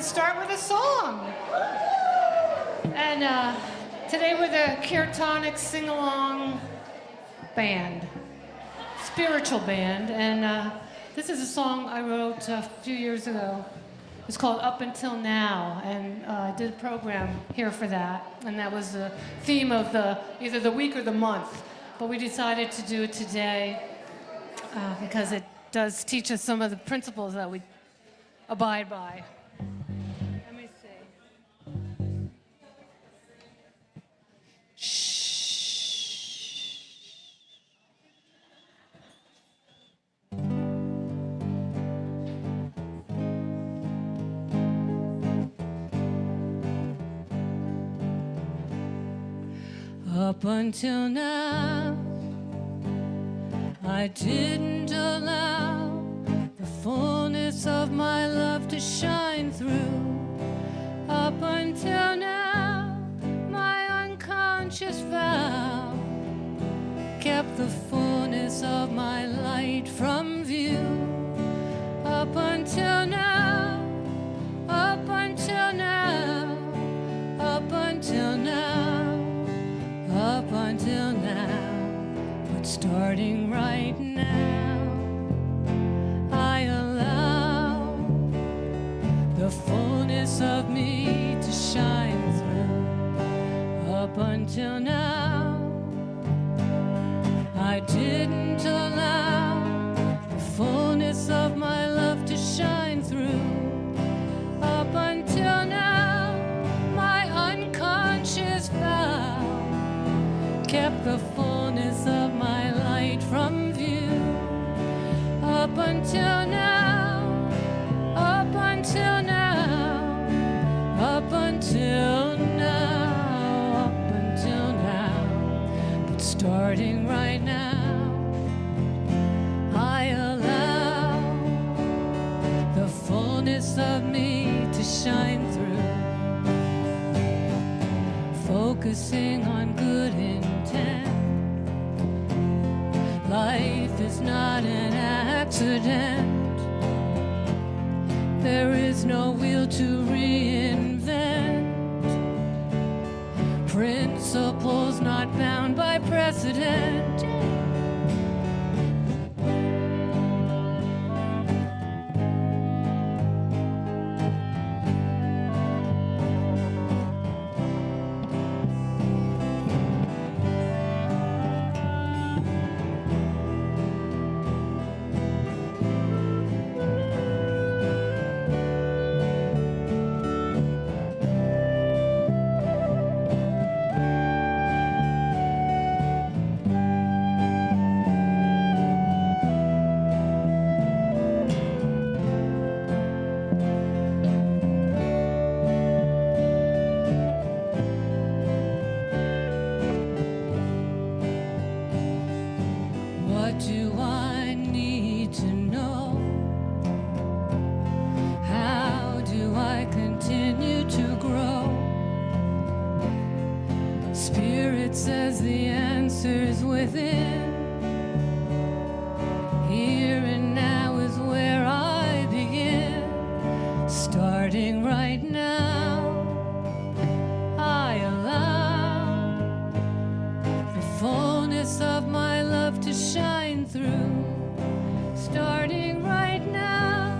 start with a song. And today we're the Kirtanic sing-along band, spiritual band. And this is a song I wrote a few years ago. It's called Up Until Now, and I did a program here for that. And that was the theme of either the week or the month. But we decided to do it today because it does teach us some of the principles that we abide by. Let me see. Shh. Up until now, I didn't allow the fullness of my love to shine through. Up until now, my unconscious vow kept the fullness of my light from view. Up until now, up until now, up until now, up until now. But starting right now, I allow the fullness of me to shine through. Up until now, I didn't allow the fullness of my love to shine through. Up until now, my unconscious vow kept the fullness of my light from view. Up until now, up until now, up until now, up until now. But starting right now, I allow the fullness of me to shine through. Focusing on good intent. Life is not an accident. There is no wheel to reinvent. Principles not bound by precedent. What do I need to know? How do I continue to grow? Spirit says the answer's within. Here and now is where I begin. Starting right now, I allow the fullness of my love to shine through. Starting right now,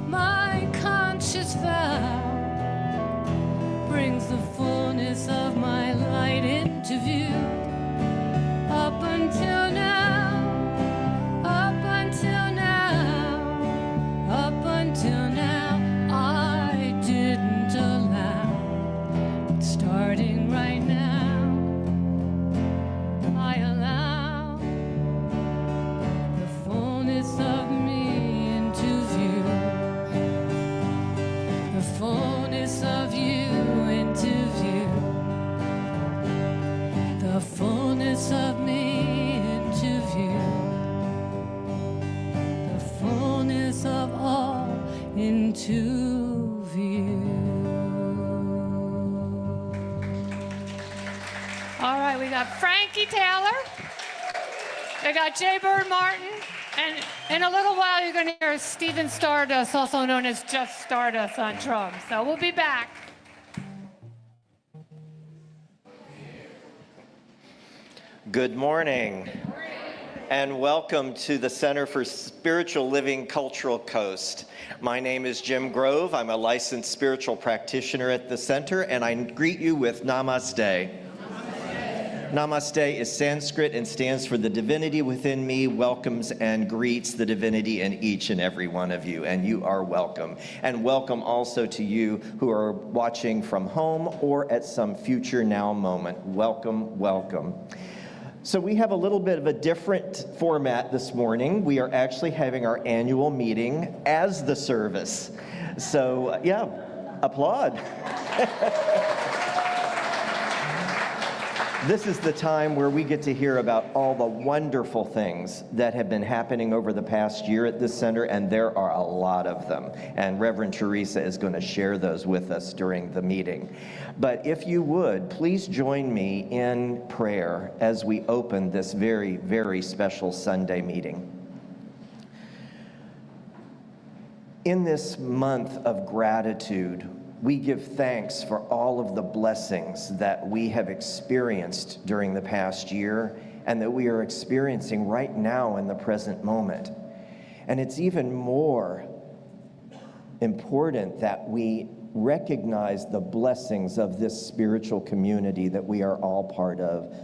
my conscious vow brings the fullness of my light into view. Up until now, up until now, up until now, I didn't allow. But starting right now, I allow the fullness of me into view. The fullness of you into view. The fullness of me into view. The fullness of all into view. All right, we got Frankie Taylor. We got Jay Bird Martin and In a little while, you're going to hear Stephen Stardust, also known as Just Stardust, on drums. So we'll be back. Good morning, and welcome to the Center for Spiritual Living Cultural Coast. My name is Jim Grove. I'm a licensed spiritual practitioner at the center, and I greet you with Namaste. Namaste is Sanskrit and stands for the divinity within me welcomes and greets the divinity in each and every one of you, and you are welcome. And welcome also to you who are watching from home or at some future now moment. Welcome, welcome. So we have a little bit of a different format this morning. We are actually having our annual meeting as the service. So yeah, applaud. This is the time where we get to hear about all the wonderful things that have been happening over the past year at this center, and there are a lot of them. And Reverend Theresa is going to share those with us during the meeting. But if you would, please join me in prayer as we open this very, very special Sunday meeting. In this month of gratitude, we give thanks for all of the blessings that we have experienced during the past year and that we are experiencing right now in the present moment. And it's even more important that we recognize the blessings of this spiritual community that we are all part of,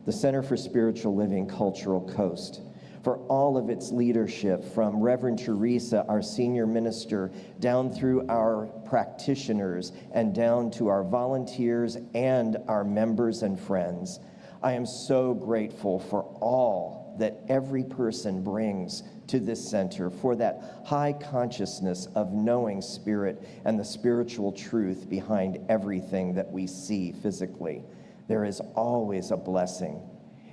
the Center for Spiritual Living Cultural Coast, for all of its leadership, from Reverend Theresa, our senior minister, down through our practitioners and down to our volunteers and our members and friends. I am so grateful for all that every person brings to this center, for that high consciousness of knowing spirit and the spiritual truth behind everything that we see physically. There is always a blessing.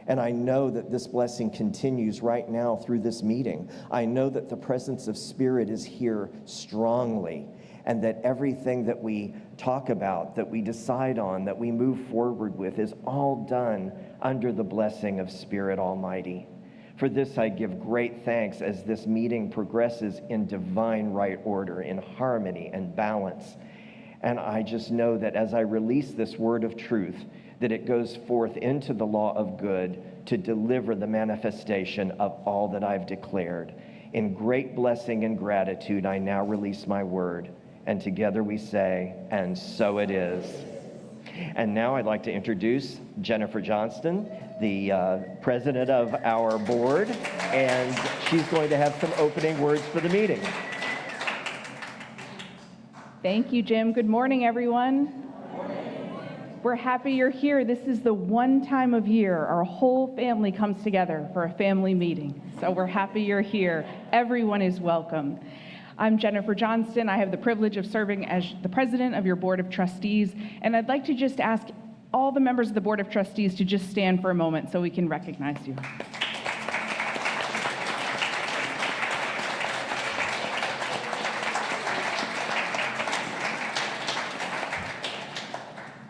And I know that this blessing continues right now through this meeting. I know that the presence of Spirit is here strongly, and that everything that we talk about, that we decide on, that we move forward with is all done under the blessing of Spirit Almighty. For this I give great thanks as this meeting progresses in divine right order, in harmony and balance. And I just know that as I release this word of truth, that it goes forth into the law of good to deliver the manifestation of all that I've declared. In great blessing and gratitude, I now release my word, and together we say, and so it is. And now I'd like to introduce Jennifer Johnston, the president of our board, and she's going to have some opening words for the meeting. Thank you, Jim. Good morning, everyone. We're happy you're here. This is the one time of year our whole family comes together for a family meeting. So we're happy you're here. Everyone is welcome. I'm Jennifer Johnston. I have the privilege of serving as the president of your Board of Trustees. And I'd like to just ask all the members of the Board of Trustees to just stand for a moment so we can recognize you.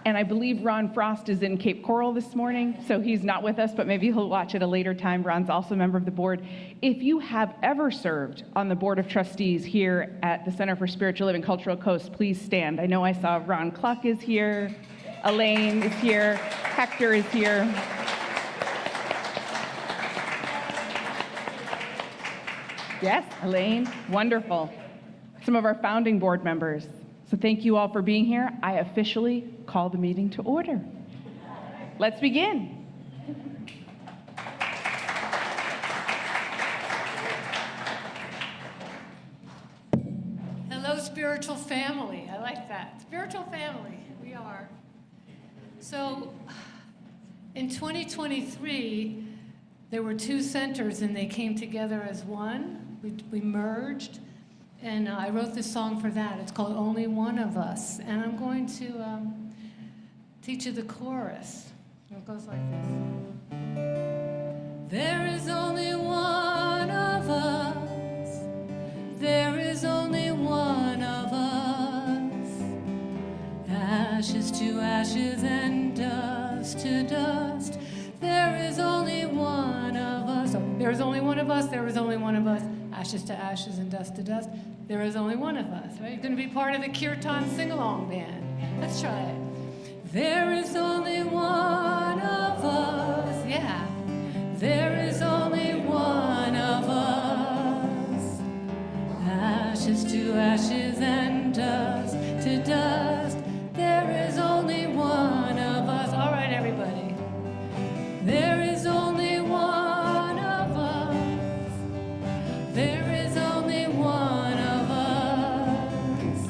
And I believe Ron Frost is in Cape Coral this morning, so he's not with us, but maybe he'll watch at a later time. Ron's also a member of the board. If you have ever served on the Board of Trustees here at the Center for Spiritual Living Cultural Coast, please stand. I know I saw Ron Cluck is here, Elaine is here, Hector is here. Yes, Elaine, wonderful. Some of our founding board members. So thank you all for being here. I officially call the meeting to order. Let's begin. Hello, spiritual family. I like that. Spiritual family, we are. So in 2023, there were two centers and they came together as one. We merged. And I wrote this song for that. It's called Only One of Us. And I'm going to teach you the chorus. It goes like this. There is only one of us. There is only one of us. Ashes to ashes and dust to dust. There is only one of us. Oh, there is only one of us. There is only one of us. ashes to ashes and dust to dust. There is only one of us, right? You're going to be part of the Kirtan sing-along band. Let's try it. There is only one of us. Yeah. There is only one of us. Ashes to ashes and dust to dust. There is only one of us. All right, everybody. There is only one of us. There is only one of us.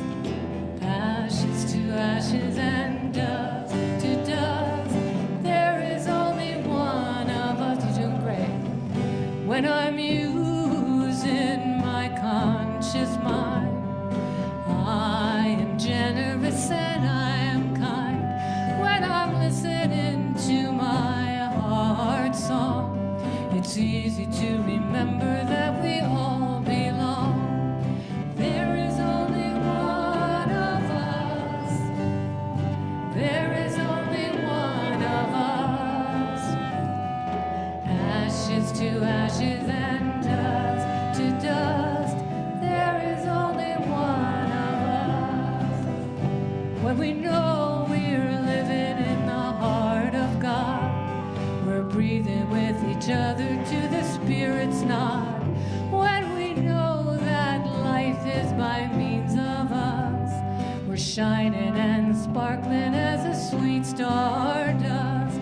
Ashes to ashes and dust to dust. There is only one of us. You're doing great. When I'm using my conscious mind, I am generous and I am kind. When I'm listening to my heart song, it's easy to remember that we all belong. There is only one of us. There is only one of us. Ashes to ashes and dust to dust. There is only one of us. When we know we're living in the heart of God, we're breathing with each other to the Spirit's nod. When we know that life is by means of us, we're shining and sparkling as a sweet stardust.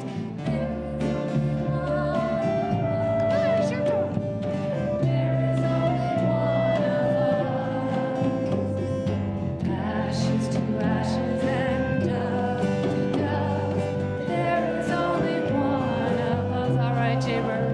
There is only one of us. Ashes to ashes and dust to dust. There is only one of us. All right, Jaybird.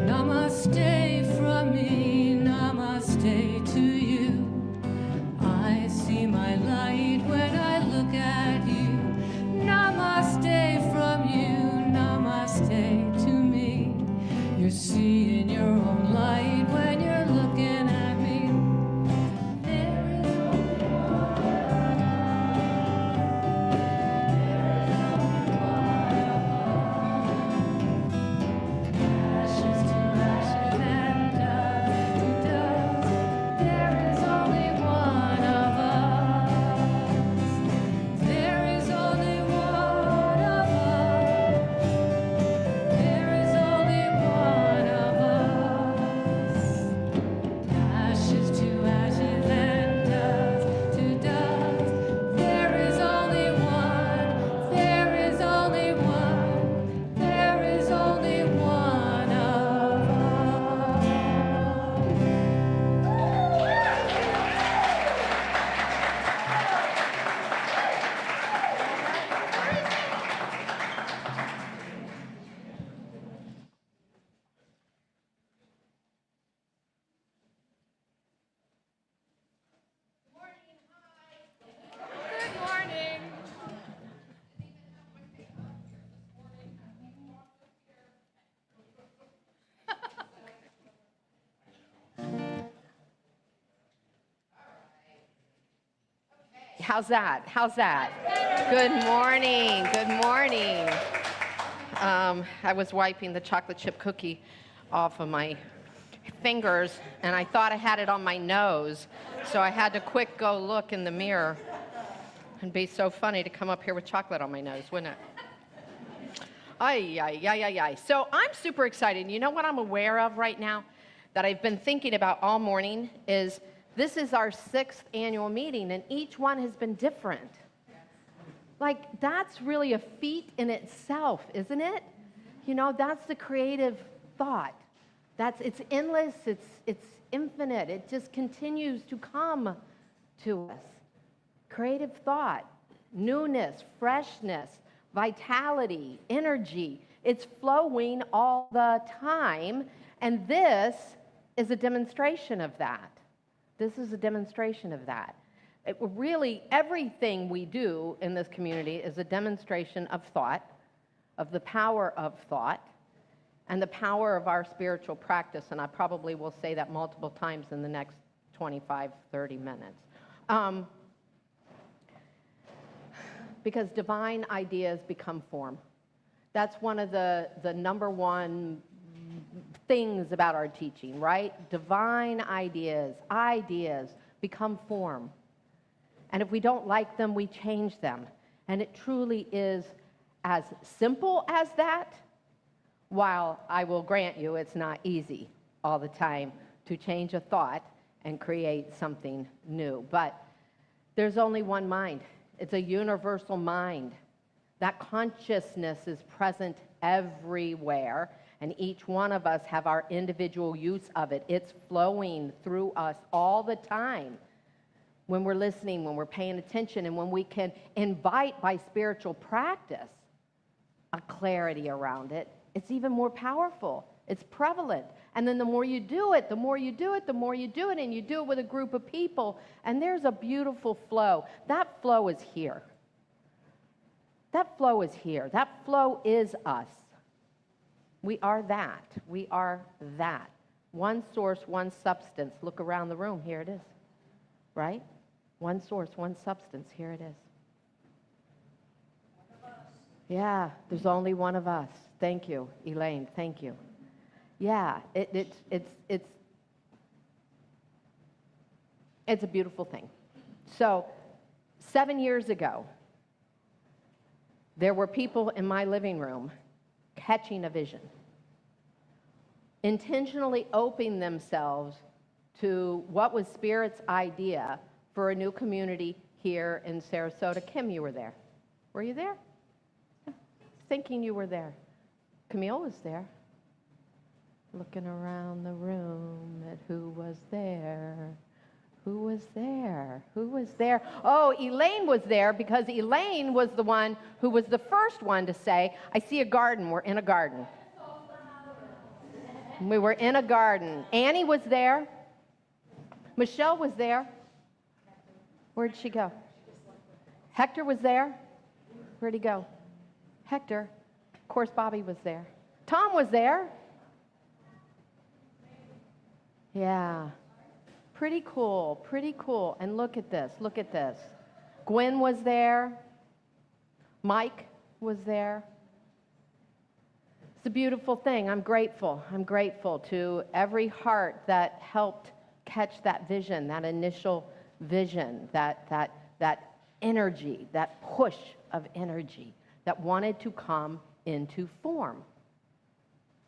Namaste from me, namaste to you. I see my light when I look at you. Namaste from you, namaste to me. You're seeing your own light when you're looking at me. There is only one. There is only one of us. Ashes to ashes and dust to dust. There is only one of us. There is only one of us. There is only one of us. Ashes to ashes and dust to dust. There is only one. There is only one. There is only one of us. Good morning. How's that? How's that? Good morning. Good morning. I was wiping the chocolate chip cookie off of my fingers, and I thought I had it on my nose, so I had to quick go look in the mirror. It'd be so funny to come up here with chocolate on my nose, wouldn't it? Ay, ay, ay, ay, ay. So I'm super excited. You know what I'm aware of right now that I've been thinking about all morning is this is our 6th annual meeting, and each one has been different. Like, that's really a feat in itself, isn't it? You know, that's the creative thought. It's endless, it's infinite. It just continues to come to us. Creative thought, newness, freshness, vitality, energy. It's flowing all the time, and this is a demonstration of that. This is a demonstration of that. Really, everything we do in this community is a demonstration of thought, of the power of thought, and the power of our spiritual practice, and I probably will say that multiple times in the next 25, 30 minutes. Because divine ideas become form. That's one of the number one things about our teaching, right? Divine ideas become form. And if we don't like them, we change them. And it truly is as simple as that, while I will grant you it's not easy all the time to change a thought and create something new. But there's only one mind. It's a universal mind. That consciousness is present everywhere, and each one of us have our individual use of it. It's flowing through us all the time. When we're listening, when we're paying attention, and when we can invite by spiritual practice a clarity around it, it's even more powerful. It's prevalent. And then the more you do it, the more you do it, the more you do it, and you do it with a group of people, and there's a beautiful flow. That flow is here. That flow is here. That flow is us. We are that. We are that. One source, one substance. Look around the room. Here it is. Right? One source, one substance. Here it is. Yeah, there's only one of us. Thank you, Elaine. Thank you. Yeah, it's a beautiful thing. So, 7 years ago, there were people in my living room catching a vision, intentionally opening themselves to what was Spirit's idea for a new community here in Sarasota. Kim, you were there. Were you there? Thinking you were there. Camille was there. Looking around the room at who was there. Who was there? Who was there? Oh, Elaine was there, because Elaine was the one who was the first one to say, I see a garden. We're in a garden. We were in a garden. Annie was there. Michelle was there. Where'd she go? Hector was there. Where'd he go? Hector. Of course, Bobby was there. Tom was there. Yeah. Pretty cool, pretty cool. And look at this, look at this. Gwen was there. Mike was there. It's a beautiful thing. I'm grateful. I'm grateful to every heart that helped catch that vision, that initial vision, that energy, that push of energy that wanted to come into form.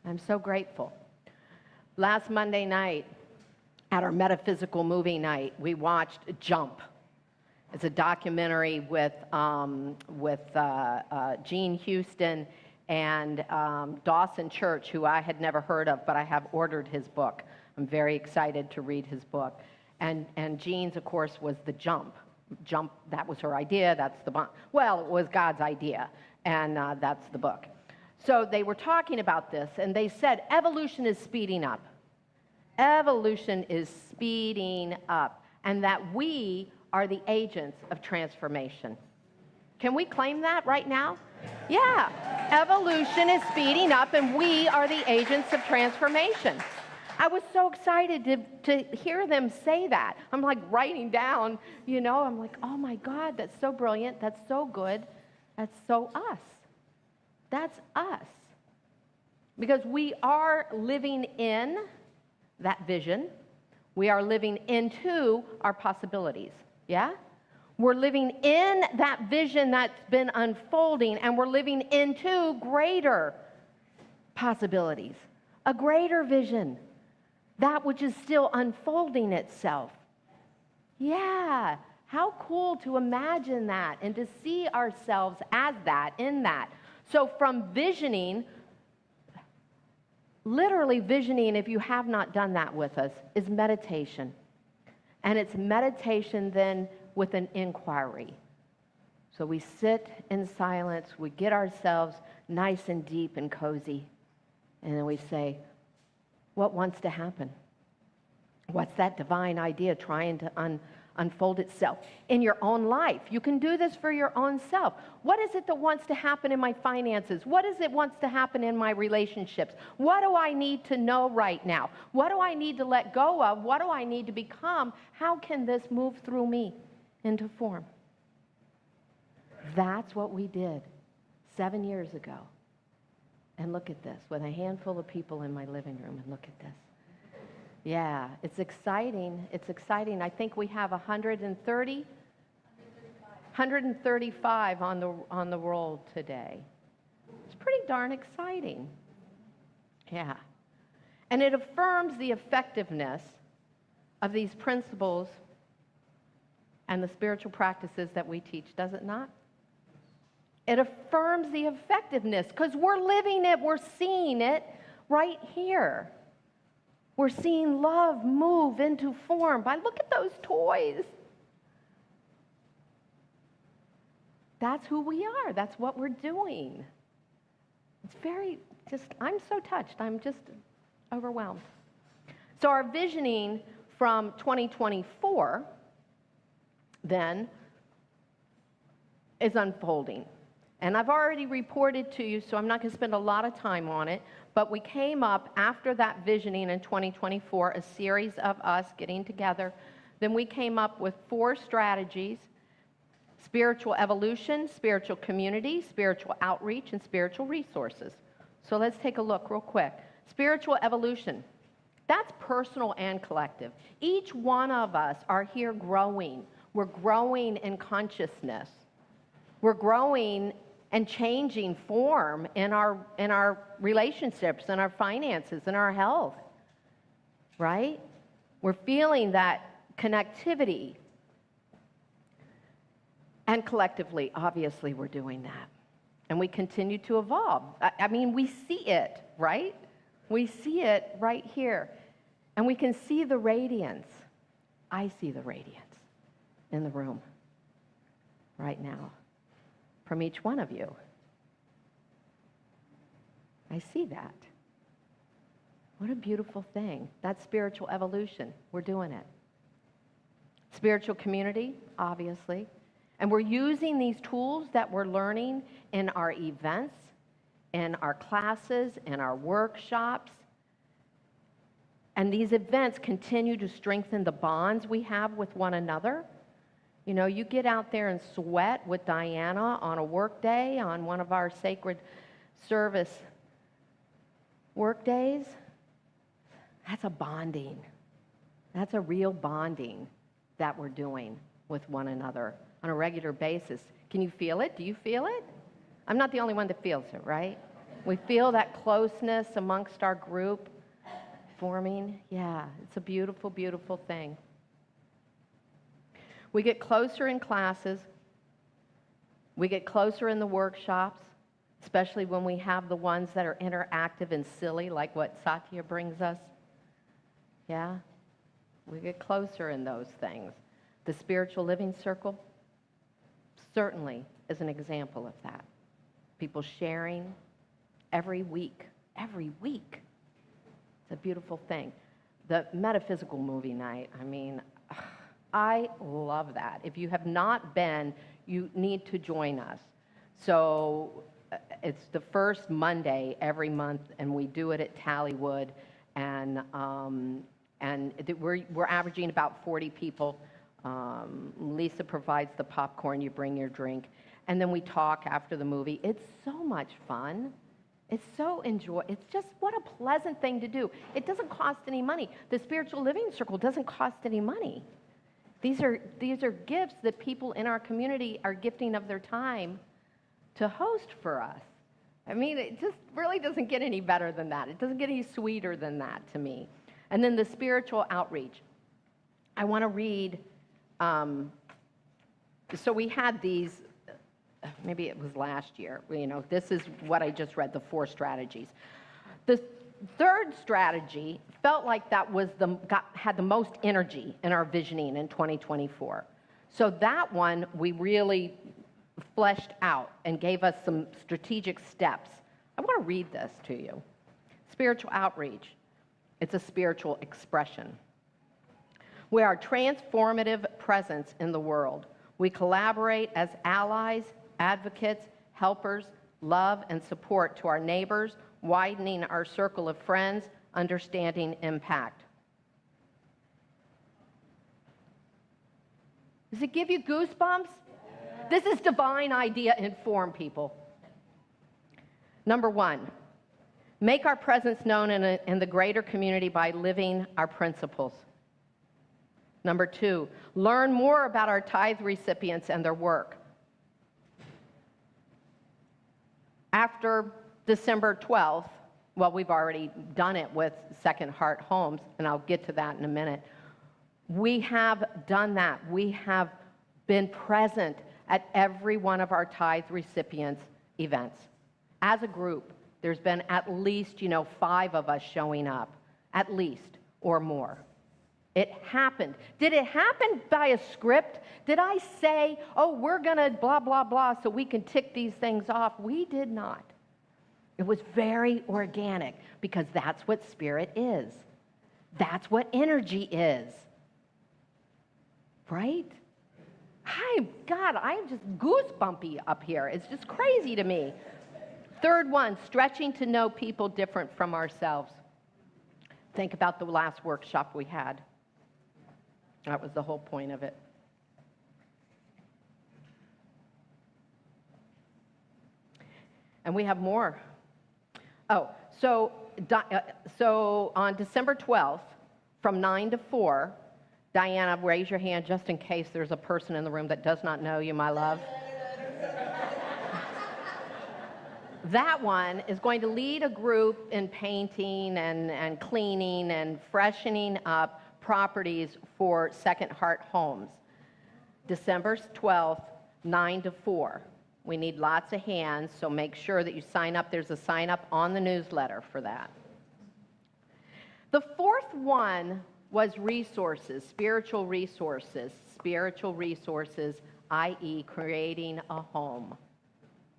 I'm so grateful. Last Monday night, at our metaphysical movie night, we watched Jump. It's a documentary with Gene Houston and Dawson Church, who I had never heard of, but I have ordered his book. I'm very excited to read his book. And Gene's, of course, was the jump. Jump, that was her idea, that's the bomb. Well, it was God's idea, and that's the book. So they were talking about this, and they said evolution is speeding up. Evolution is speeding up, and that we are the agents of transformation. Can we claim that right now? Yeah, evolution is speeding up, and we are the agents of transformation. I was so excited to hear them say that. I'm like writing down, I'm like, oh my God, that's so brilliant, that's so good, that's so us. That's us. Because we are living in that vision. We are living into our possibilities, yeah? We're living in that vision that's been unfolding, and we're living into greater possibilities, a greater vision, that which is still unfolding itself. Yeah, how cool to imagine that and to see ourselves as that, in that. So from visioning, literally visioning, if you have not done that with us, is meditation. And it's meditation then with an inquiry. So we sit in silence, we get ourselves nice and deep and cozy, and then we say, what wants to happen? What's that divine idea trying to unfold itself in your own life? You can do this for your own self. What is it that wants to happen in my finances? What is it wants to happen in my relationships? What do I need to know right now? What do I need to let go of? What do I need to become? How can this move through me into form? That's what we did 7 years ago. And look at this, with a handful of people in my living room, and look at this. Yeah, it's exciting. It's exciting. I think we have 135 on the roll today. It's pretty darn exciting. Yeah. And it affirms the effectiveness of these principles and the spiritual practices that we teach, does it not? It affirms the effectiveness because we're living it, we're seeing it right here. We're seeing love move into form. Look at those toys. That's who we are. That's what we're doing. It's I'm so touched. I'm just overwhelmed. So our visioning from 2024 then is unfolding. And I've already reported to you, so I'm not going to spend a lot of time on it, but we came up after that visioning in 2024, a series of us getting together. Then we came up with 4 strategies: spiritual evolution, spiritual community, spiritual outreach, and spiritual resources. So let's take a look real quick. Spiritual evolution. That's personal and collective. Each one of us are here growing. We're growing in consciousness. We're growing and changing form in our relationships, in our finances, in our health, right? We're feeling that connectivity. And collectively, obviously, we're doing that. And we continue to evolve. I mean, we see it, right? We see it right here. And we can see the radiance. I see the radiance in the room right now from each one of you. I see that. What a beautiful thing. That's spiritual evolution. We're doing it. Spiritual community, obviously. And we're using these tools that we're learning in our events, in our classes, in our workshops. And these events continue to strengthen the bonds we have with one another. You know, you get out there and sweat with Diana on a work day, on one of our sacred service work days. That's a bonding. That's a real bonding that we're doing with one another on a regular basis. Can you feel it? Do you feel it? I'm not the only one that feels it, right? We feel that closeness amongst our group forming. Yeah, it's a beautiful, beautiful thing. We get closer in classes. We get closer in the workshops, especially when we have the ones that are interactive and silly, like what Satya brings us. Yeah, we get closer in those things. The spiritual living circle certainly is an example of that. People sharing every week. Every week. It's a beautiful thing. The metaphysical movie night, I mean, I love that. If you have not been, you need to join us. So it's the first Monday every month, and we do it at Tallywood, and we're averaging about 40 people. Lisa provides the popcorn, you bring your drink, and then we talk after the movie. It's so much fun. It's so it's just what a pleasant thing to do. It doesn't cost any money. The Spiritual Living Circle doesn't cost any money. These are gifts that people in our community are gifting of their time to host for us. I mean, it just really doesn't get any better than that. It doesn't get any sweeter than that to me. And then the spiritual outreach. I want to read, so we had these, maybe it was last year, you know, this is what I just read, the 4 strategies. The third strategy felt like that was had the most energy in our visioning in 2024. So that one we really fleshed out and gave us some strategic steps. I want to read this to you. Spiritual outreach. It's a spiritual expression. We are a transformative presence in the world. We collaborate as allies, advocates, helpers, love and support to our neighbors, widening our circle of friends, understanding impact. Does it give you goosebumps? This is divine idea informed, people. Number one, make our presence known in the greater community by living our principles. Number two, learn more about our tithe recipients and their work. After December 12th, well, we've already done it with Second Heart Homes, and I'll get to that in a minute. We have done that. We have been present at every one of our tithe recipients' events. As a group, there's been at least, 5 of us showing up, at least, or more. It happened. Did it happen by a script? Did I say, oh, we're going to blah, blah, blah, so we can tick these things off? We did not. It was very organic, because that's what spirit is. That's what energy is. Right? God, I'm just goosebumpy up here. It's just crazy to me. Third one, stretching to know people different from ourselves. Think about the last workshop we had. That was the whole point of it. And we have more. Oh, so on December 12th, from 9 to 4, Diana, raise your hand just in case there's a person in the room that does not know you, my love. That one is going to lead a group in painting and cleaning and freshening up properties for Second Heart Homes. December 12th, 9 to 4. We need lots of hands, so make sure that you sign up. There's a sign up on the newsletter for that. The fourth one was resources, spiritual resources, i.e. creating a home,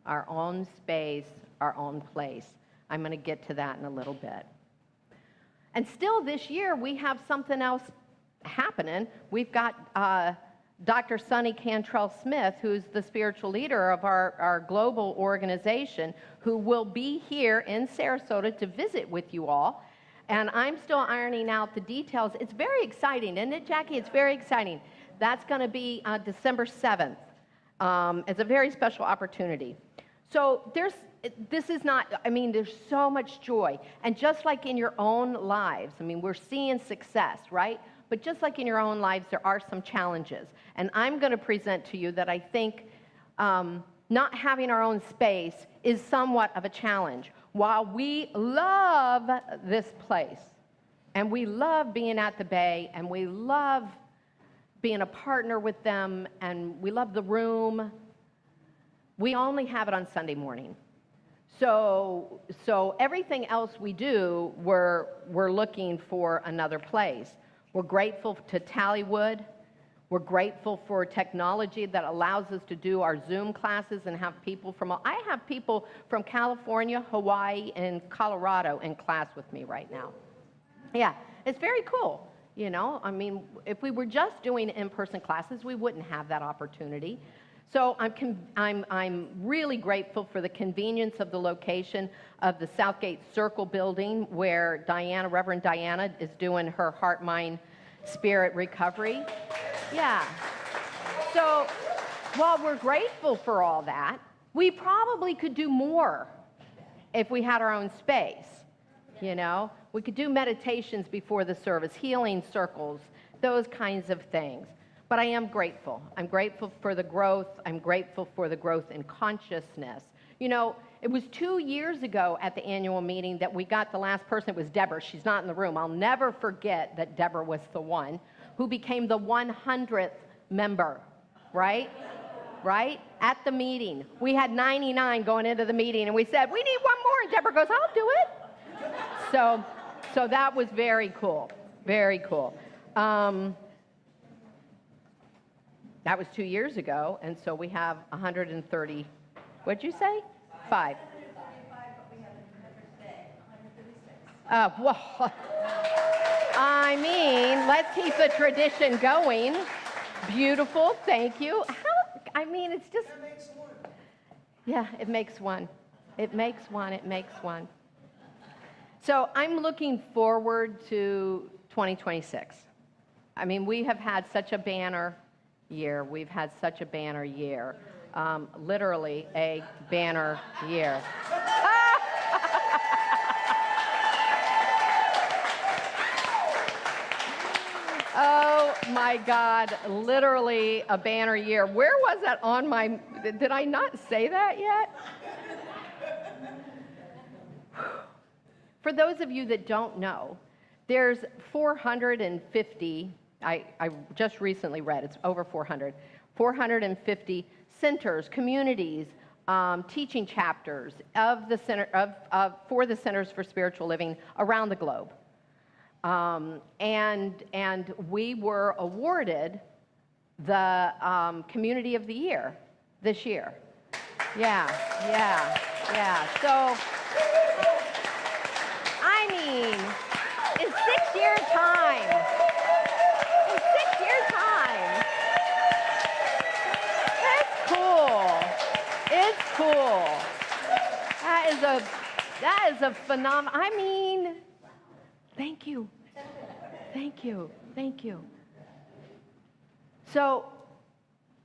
our own space, our own place. I'm going to get to that in a little bit. And still this year, we have something else happening. We've got Dr. Sonny Cantrell-Smith, who's the spiritual leader of our global organization, who will be here in Sarasota to visit with you all. And I'm still ironing out the details. It's very exciting, isn't it, Jackie? It's very exciting. That's going to be December 7th. It's a very special opportunity. So there's so much joy. And just like in your own lives, we're seeing success, right? But just like in your own lives, there are some challenges. And I'm going to present to you that I think not having our own space is somewhat of a challenge. While we love this place, and we love being at the Bay, and we love being a partner with them, and we love the room, we only have it on Sunday morning. So everything else we do, we're looking for another place. We're grateful to Tallywood. We're grateful for technology that allows us to do our Zoom classes and have people I have people from California, Hawaii, and Colorado in class with me right now. Yeah, it's very cool. If we were just doing in-person classes, we wouldn't have that opportunity. So I'm really grateful for the convenience of the location of the Southgate Circle building, where Reverend Diana is doing her heart, mind, spirit recovery. Yeah. So while we're grateful for all that, we probably could do more if we had our own space. We could do meditations before the service, healing circles, those kinds of things. But I am grateful. I'm grateful for the growth. I'm grateful for the growth in consciousness. It was 2 years ago at the annual meeting that we got the last person. It was Deborah. She's not in the room. I'll never forget that Deborah was the one who became the 100th member, right? Right? At the meeting. We had 99 going into the meeting, and we said, we need one more. And Deborah goes, I'll do it. So that was very cool. Very cool. That was 2 years ago, and so we have 130, what'd you say? 5. Well, I mean, let's keep the tradition going. Beautiful, thank you. It's just... Yeah, it makes one. It makes one, it makes one. So I'm looking forward to 2026. We have had such a banner year. We've had such a banner year. Literally a banner year. Oh my God, literally a banner year. Where was that on my, did I not say that yet? For those of you that don't know, there's 450, I just recently read, it's over 450 centers, communities, teaching chapters of the center for the Centers for Spiritual Living around the globe. And we were awarded the Community of the Year this year. Yeah. So, in 6 years' time, it's cool. That is a phenomenon. Thank you. So,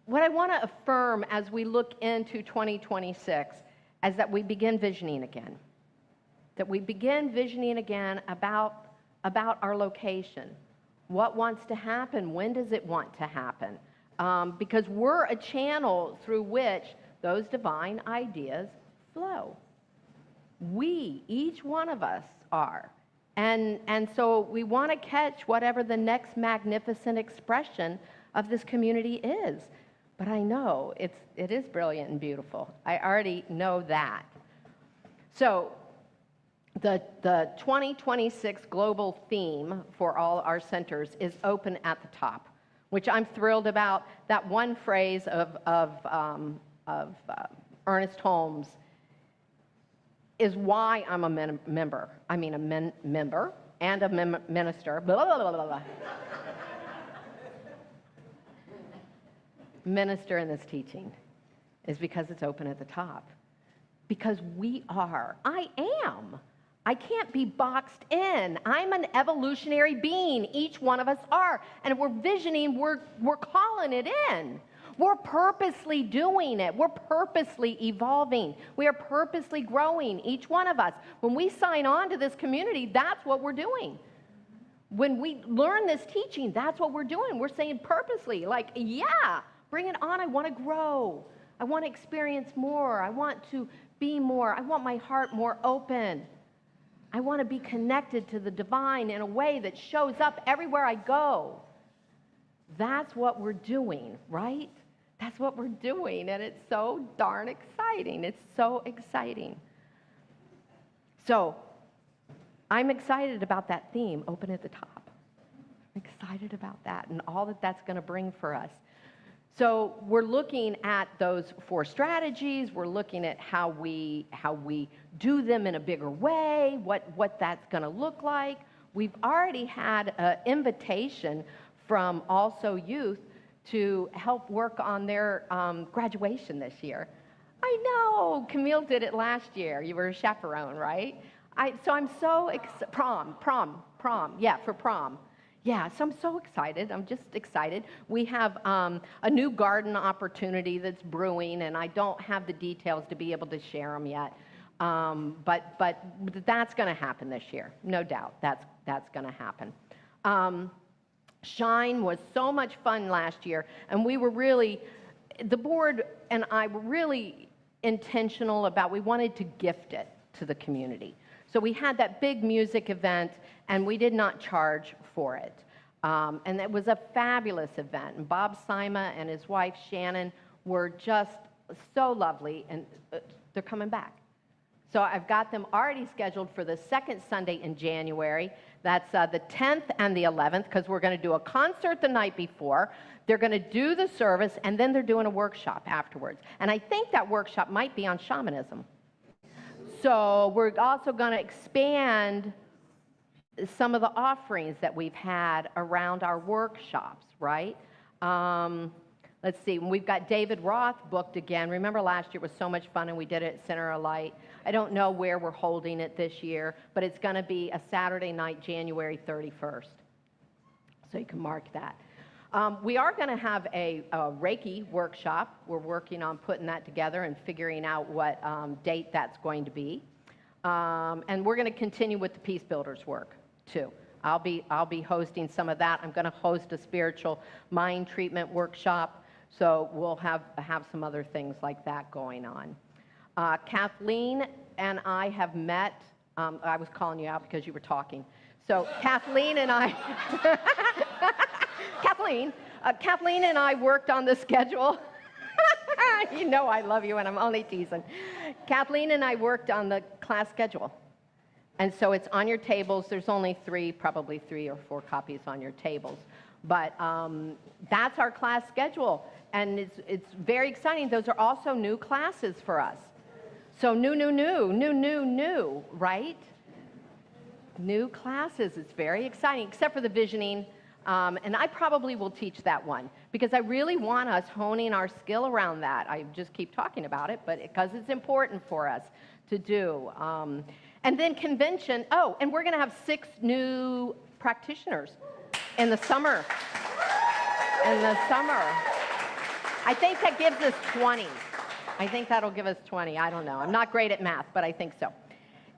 what I want to affirm as we look into 2026 is that we begin visioning again. That we begin visioning again about our location. What wants to happen? When does it want to happen? Because we're a channel through which those divine ideas flow. Each one of us are. And so we want to catch whatever the next magnificent expression of this community is. But I know it is brilliant and beautiful. I already know that. So the 2026 global theme for all our centers is open at the top, which I'm thrilled about. That one phrase of Ernest Holmes is why I'm a member. A member and a minister. Blah, blah, blah, blah, blah. Minister in this teaching is because it's open at the top. Because I am. I can't be boxed in. I'm an evolutionary being. Each one of us are. And if we're visioning, we're calling it in. We're purposely doing it. We're purposely evolving. We are purposely growing, each one of us. When we sign on to this community, that's what we're doing. When we learn this teaching, that's what we're doing. We're saying purposely, yeah, bring it on. I want to grow. I want to experience more. I want to be more. I want my heart more open. I want to be connected to the divine in a way that shows up everywhere I go. That's what we're doing, right? That's what we're doing, and it's so darn exciting. It's so exciting. So, I'm excited about that theme, open at the top. I'm excited about that and all that that's going to bring for us. So, we're looking at those 4 strategies. We're looking at how we do them in a bigger way, what that's going to look like. We've already had an invitation from Also Youth to help work on their graduation this year. I know, Camille did it last year. You were a chaperone, right? So I'm so prom, yeah, for prom. Yeah, so I'm so excited. I'm just excited. We have a new garden opportunity that's brewing, and I don't have the details to be able to share them yet. But that's going to happen this year, no doubt. That's going to happen. Shine was so much fun last year, and we were really, the board and I were really intentional about, we wanted to gift it to the community. So we had that big music event, and we did not charge for it. And it was a fabulous event. And Bob Sima and his wife, Shannon, were just so lovely, and they're coming back. So I've got them already scheduled for the second Sunday in January. That's the 10th and the 11th, because we're going to do a concert the night before. They're going to do the service, and then they're doing a workshop afterwards. And I think that workshop might be on shamanism. So we're also going to expand some of the offerings that we've had around our workshops, right? Let's see, we've got David Roth booked again. Remember last year was so much fun and we did it at Center of Light. I don't know where we're holding it this year, but it's going to be a Saturday night, January 31st. So you can mark that. We are going to have a Reiki workshop. We're working on putting that together and figuring out what date that's going to be. And we're going to continue with the Peace Builders work, too. I'll be hosting some of that. I'm going to host a spiritual mind treatment workshop. So we'll have some other things like that going on. Kathleen and I have met. I was calling you out because you were talking. So Kathleen and I, Kathleen and I worked on the schedule. You know I love you and I'm only teasing. Kathleen and I worked on the class schedule. And so it's on your tables. There's only probably 3 or 4 copies on your tables. But that's our class schedule. And it's very exciting. Those are also new classes for us. So new, right? New classes. It's very exciting, except for the visioning. And I probably will teach that one because I really want us honing our skill around that. I just keep talking about it, but because it's important for us to do. And then convention. Oh, and we're going to have 6 new practitioners in the summer. I think that gives us 20. I think that'll give us 20. I don't know. I'm not great at math, but I think so.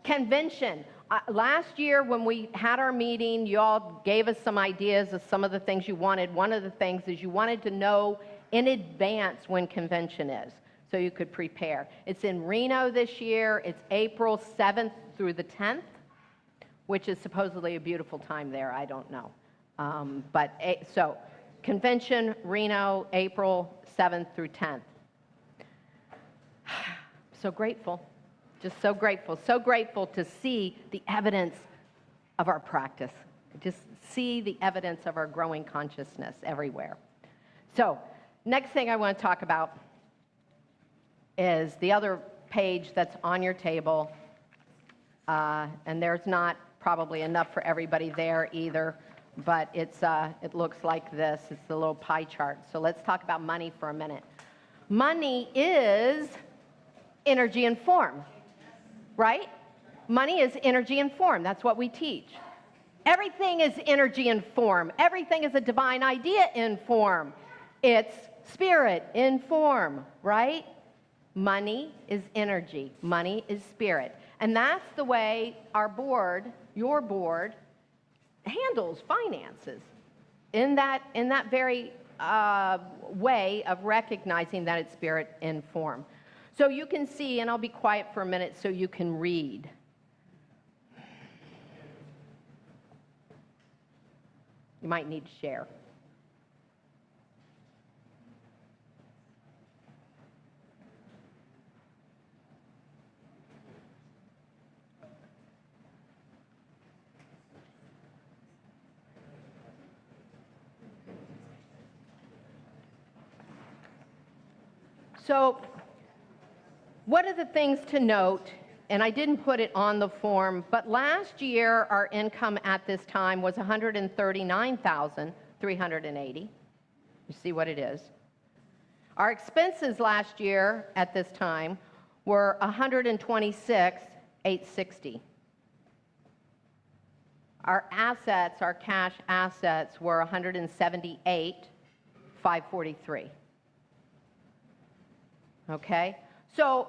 Convention. Last year when we had our meeting, you all gave us some ideas of some of the things you wanted. One of the things is you wanted to know in advance when convention is so you could prepare. It's in Reno this year. It's April 7th through the 10th, which is supposedly a beautiful time there. I don't know. So convention, Reno, April 7th through 10th. So grateful. Just so grateful to see the evidence of our practice. Just see the evidence of our growing consciousness everywhere. So, next thing I want to talk about is the other page that's on your table. And there's not probably enough for everybody there either, but it looks like this. It's the little pie chart. So let's talk about money for a minute. Money is energy and form. Right? Money is energy and form. That's what we teach. Everything is energy and form. Everything is a divine idea in form. It's spirit in form, right? Money is energy. Money is spirit. And that's the way our board, your board, handles finances in that very way of recognizing that it's spirit in form. So you can see, and I'll be quiet for a minute so you can read. You might need to share. So, what are the things to note? And I didn't put it on the form, but last year our income at this time was $139,380. You see what it is. Our expenses last year at this time were $126,860. Our assets, our cash assets, were $178,543. Okay? So,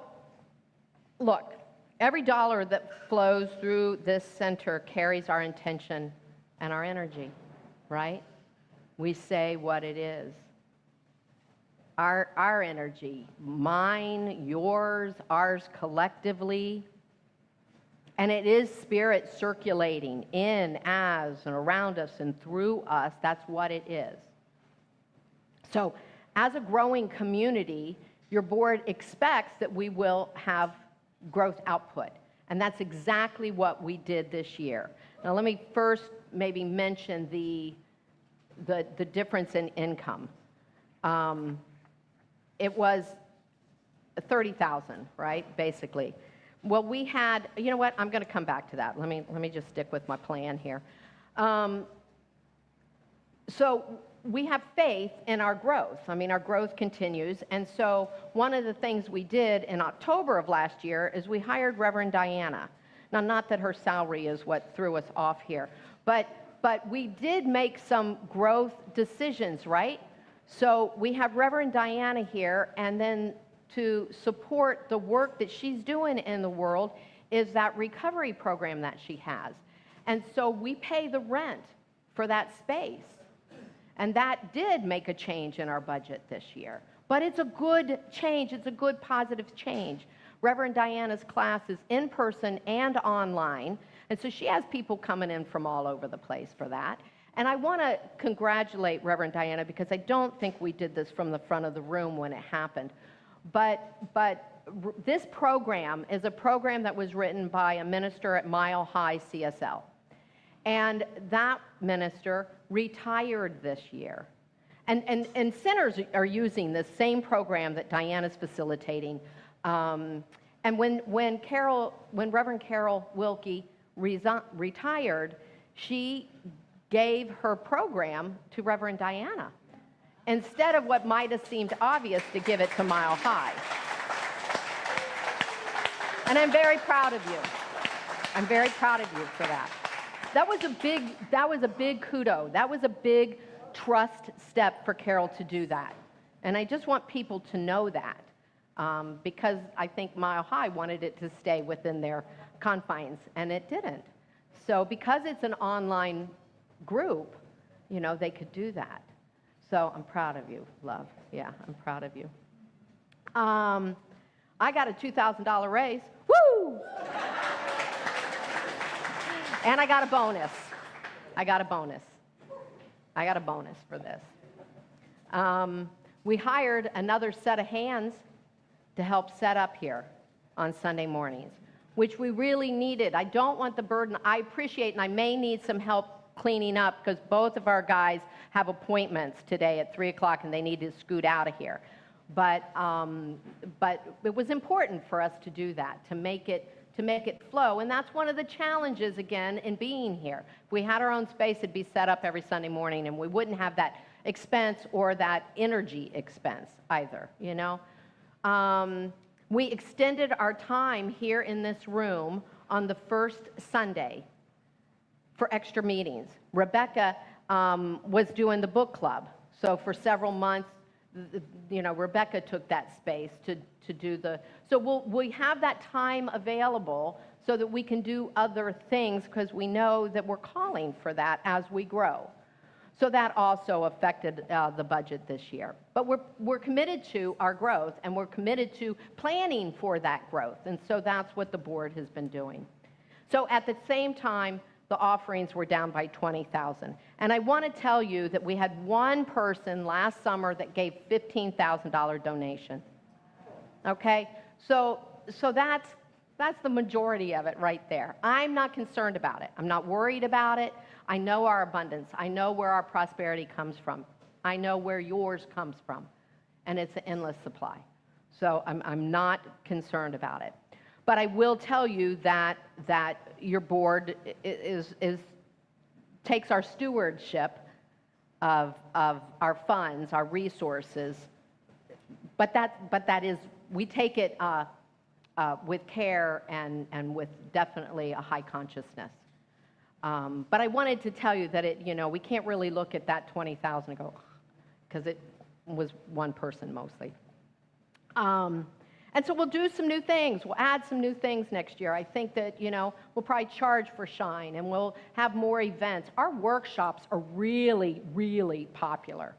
look, every dollar that flows through this center carries our intention and our energy, right? We say what it is. Our energy, mine, yours, ours collectively, and it is spirit circulating in, as, and around us and through us. That's what it is. So, as a growing community, your board expects that we will have growth output. And that's exactly what we did this year. Now let me first maybe mention the difference in income. It was 30,000, right, basically. Well, we had, you know what, I'm going to come back to that. Let me just stick with my plan here. So we have faith in our growth. I mean, our growth continues. And so one of the things we did in October of last year is we hired Reverend Diana. Now, not that her salary is what threw us off here, but we did make some growth decisions, right? So we have Reverend Diana here, and then to support the work that she's doing in the world is that recovery program that she has. And so we pay the rent for that space. And that did make a change in our budget this year. But it's a good change. It's a good positive change. Reverend Diana's class is in person and online. And so she has people coming in from all over the place for that. And I want to congratulate Reverend Diana because I don't think we did this from the front of the room when it happened. But this program is a program that was written by a minister at Mile High CSL. And that minister retired this year. And centers are using this same program that Diana's facilitating. And when Reverend Carol Wilkie retired, she gave her program to Reverend Diana, instead of what might have seemed obvious to give it to Mile High. And I'm very proud of you. I'm very proud of you for that. That was a big kudo. That was a big trust step for Carol to do that. And I just want people to know that because I think Mile High wanted it to stay within their confines, and it didn't. So because it's an online group, you know, they could do that. So I'm proud of you, love. Yeah, I'm proud of you. I got a $2,000 raise. Woo! And I got a bonus. I got a bonus for this. We hired another set of hands to help set up here on Sunday mornings, which we really needed. I don't want the burden. I appreciate, and I may need some help cleaning up because both of our guys have appointments today at 3 o'clock and they need to scoot out of here. But it was important for us to do that, to make it flow. And that's one of the challenges, again, in being here. If we had our own space, it'd be set up every Sunday morning, and we wouldn't have that expense or that energy expense either, you know? We extended our time here in this room on the first Sunday for extra meetings. Rebecca was doing the book club. So for several months, you know, Rebecca took that space to do the, so we have that time available so that we can do other things because we know that we're calling for that as we grow. So that also affected the budget this year. But we're committed to our growth, and we're committed to planning for that growth. And so that's what the board has been doing. So at the same time, the offerings were down by $20,000. And I want to tell you that we had one person last summer that gave $15,000 donation. Okay? So that's the majority of it right there. I'm not concerned about it. I'm not worried about it. I know our abundance. I know where our prosperity comes from. I know where yours comes from. And it's an endless supply. So I'm not concerned about it. But I will tell you that your board takes our stewardship of our funds, our resources, but that is, we take it with care and with definitely a high consciousness. But I wanted to tell you that we can't really look at that 20,000 and go, because it was one person mostly. And so we'll do some new things. We'll add some new things next year. I think that, we'll probably charge for Shine, and we'll have more events. Our workshops are really, really popular.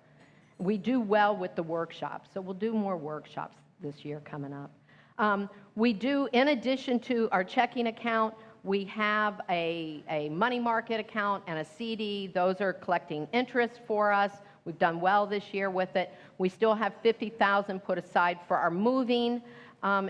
We do well with the workshops, so we'll do more workshops this year coming up. We do, in addition to our checking account, we have a money market account and a CD. Those are collecting interest for us. We've done well this year with it. We still have $50,000 put aside for our moving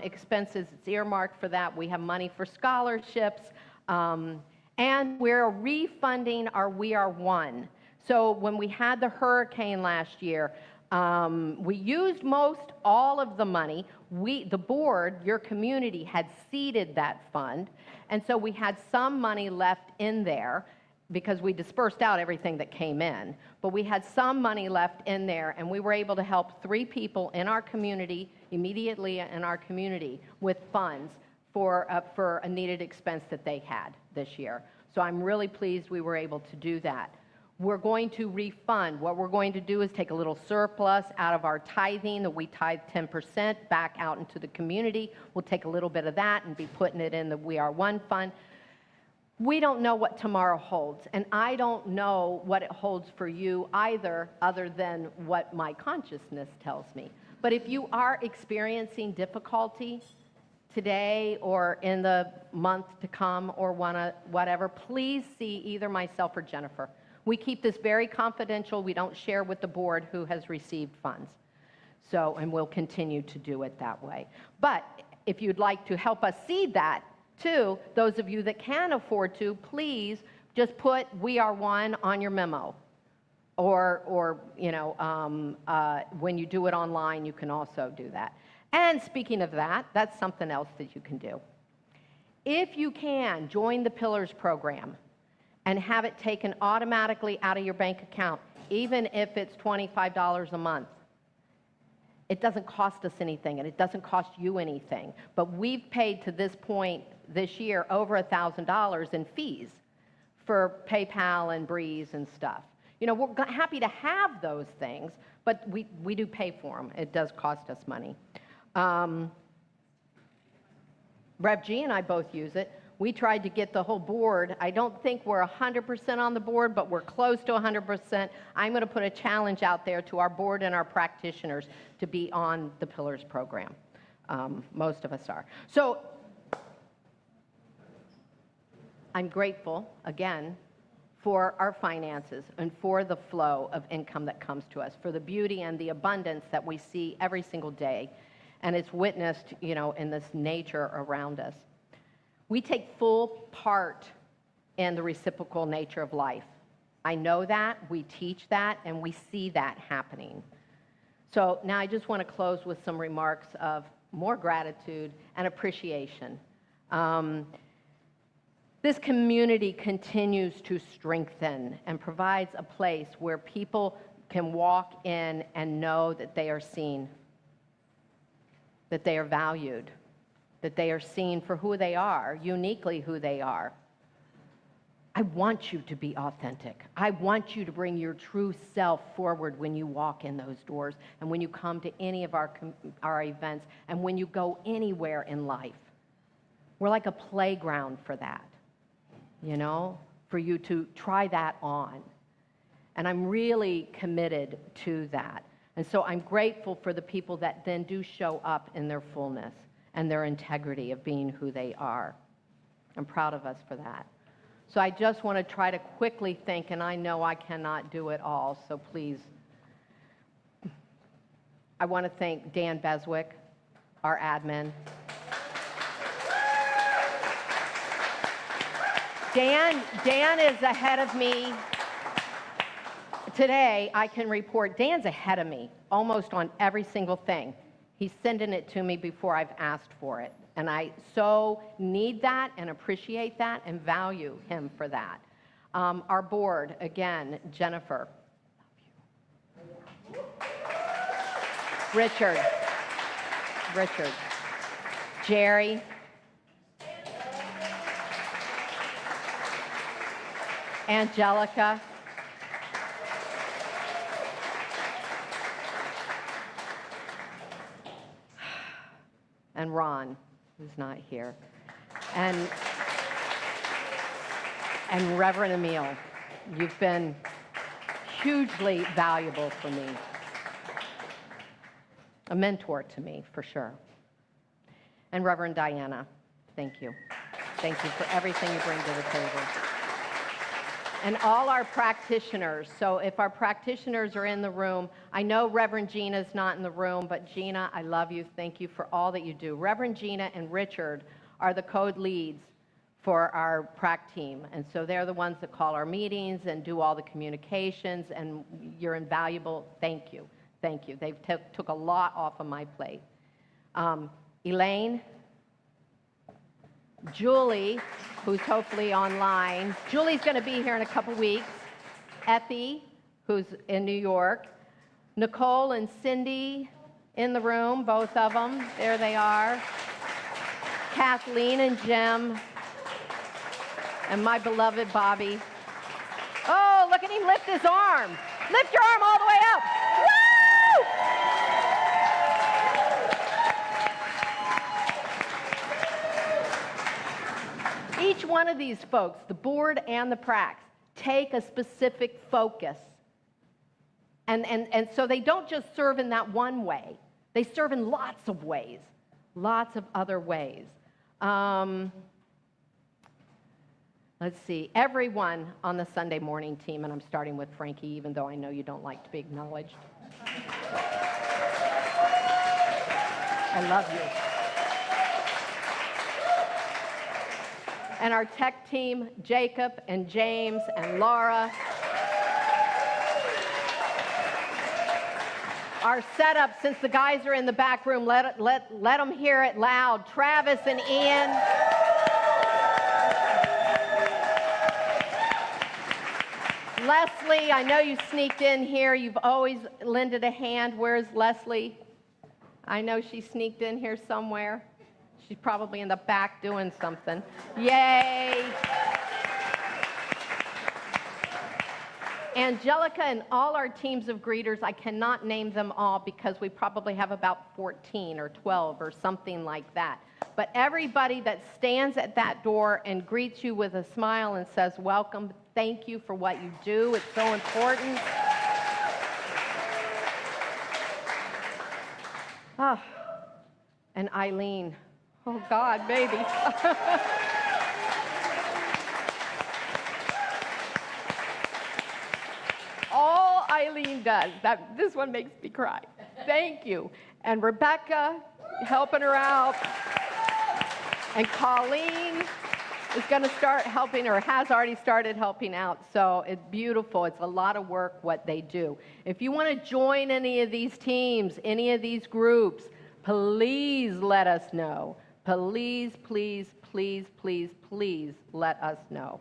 expenses. It's earmarked for that. We have money for scholarships. And we're refunding our We Are One. So when we had the hurricane last year, we used most all of the money. The board, your community, had seeded that fund. And so we had some money left in there because we dispersed out everything that came in. But we had some money left in there, and we were able to help 3 people in our community, immediately in our community, with funds for a needed expense that they had this year. So I'm really pleased we were able to do that. We're going to refund. What we're going to do is take a little surplus out of our tithing, that we tithe 10% back out into the community. We'll take a little bit of that and be putting it in the We Are One fund. We don't know what tomorrow holds, and I don't know what it holds for you either, other than what my consciousness tells me. But if you are experiencing difficulty today or in the month to come or whatever, please see either myself or Jennifer. We keep this very confidential. We don't share with the board who has received funds. So, and we'll continue to do it that way. But if you'd like to help us seed that too, those of you that can afford to, please just put We Are One on your memo. Or you know, when you do it online, you can also do that. And speaking of that, that's something else that you can do. If you can, join the Pillars program and have it taken automatically out of your bank account, even if it's $25 a month. It doesn't cost us anything, and it doesn't cost you anything. But we've paid to this point this year over $1,000 in fees for PayPal and Breeze and stuff. You know, we're happy to have those things, but we do pay for them. It does cost us money. Rev G and I both use it. We tried to get the whole board. I don't think we're 100% on the board, but we're close to 100%. I'm going to put a challenge out there to our board and our practitioners to be on the Pillars program. Most of us are. So I'm grateful, again, for our finances and for the flow of income that comes to us, for the beauty and the abundance that we see every single day. And it's witnessed, you know, in this nature around us. We take full part in the reciprocal nature of life. I know that, we teach that, and we see that happening. So now I just want to close with some remarks of more gratitude and appreciation. This community continues to strengthen and provides a place where people can walk in and know that they are seen, that they are valued, that they are seen for who they are, uniquely who they are. I want you to be authentic. I want you to bring your true self forward when you walk in those doors and when you come to any of our events and when you go anywhere in life. We're like a playground for that, you know, for you to try that on. And I'm really committed to that. And so I'm grateful for the people that then do show up in their fullness and their integrity of being who they are. I'm proud of us for that. So I just want to try to quickly think, and I know I cannot do it all, so please. I want to thank Dan Beswick, our admin. Dan is ahead of me. Today, I can report Dan's ahead of me almost on every single thing. He's sending it to me before I've asked for it. And I so need that and appreciate that and value him for that. Our board, again, Jennifer. Richard. Jerry. Angelica. And Ron, who's not here, and Reverend Emil. You've been hugely valuable for me, a mentor to me, for sure. And Reverend Diana, thank you. Thank you for everything you bring to the table. and all our practitioners. So if our practitioners are in the room, I know Reverend Gina's not in the room, but Gina, I love you. Thank you for all that you do. Reverend Gina and Richard are the code leads for our prac team. And so they're the ones that call our meetings and do all the communications, and you're invaluable. Thank you. Thank you. They've took a lot off of my plate. Elaine, Julie, who's hopefully online. Julie's going to be here in a couple weeks. Effie, who's in New York. Nicole and Cindy in the room, both of them. There they are. Kathleen and Jim. And my beloved Bobby. Oh, look at him lift his arm. Lift your arm all the way up. Woo! Each one of these folks, the board and the pracs, take a specific focus. And so they don't just serve in that one way. They serve in lots of ways, lots of other ways. Let's see, everyone on the Sunday morning team, and I'm starting with Frankie, even though I know you don't like to be acknowledged. I love you. And our tech team, Jacob and James and Laura. Our setup, since the guys are in the back room, let them hear it loud. Travis and Ian. Leslie, I know you sneaked in here. You've always lended a hand. Where's Leslie? I know she sneaked in here somewhere. She's probably in the back doing something. Yay! Angelica and all our teams of greeters, I cannot name them all because we probably have about 14 or 12 or something like that. But everybody that stands at that door and greets you with a smile and says, welcome, thank you for what you do. It's so important. Oh, and Eileen. Oh, God, baby. All Eileen does, this one makes me cry. Thank you. And Rebecca, helping her out. And Colleen is going to start helping, or has already started helping out. So it's beautiful. It's a lot of work what they do. If you want to join any of these teams, any of these groups, please let us know. Please, please, please, please, please let us know.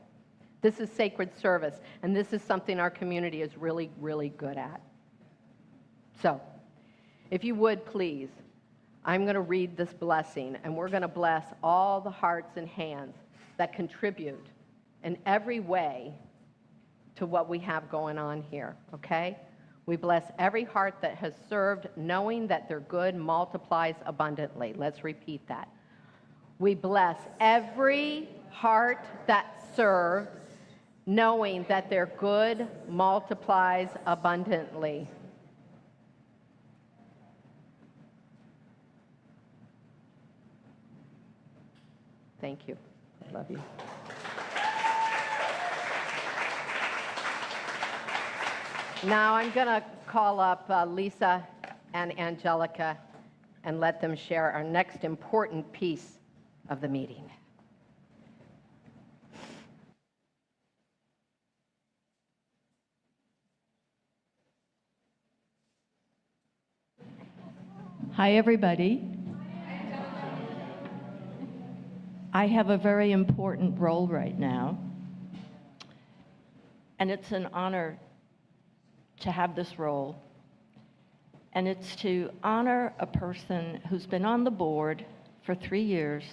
This is sacred service, and this is something our community is really, really good at. So, if you would, please, I'm going to read this blessing, and we're going to bless all the hearts and hands that contribute in every way to what we have going on here, okay? We bless every heart that has served, knowing that their good multiplies abundantly. Let's repeat that. We bless every heart that served, knowing that their good multiplies abundantly. Thank you. I love you. Now I'm going to call up Lisa and Angelica and let them share our next important piece of the meeting. Hi, everybody. I have a very important role right now, and it's an honor to have this role, and it's to honor a person who's been on the board for 3 years,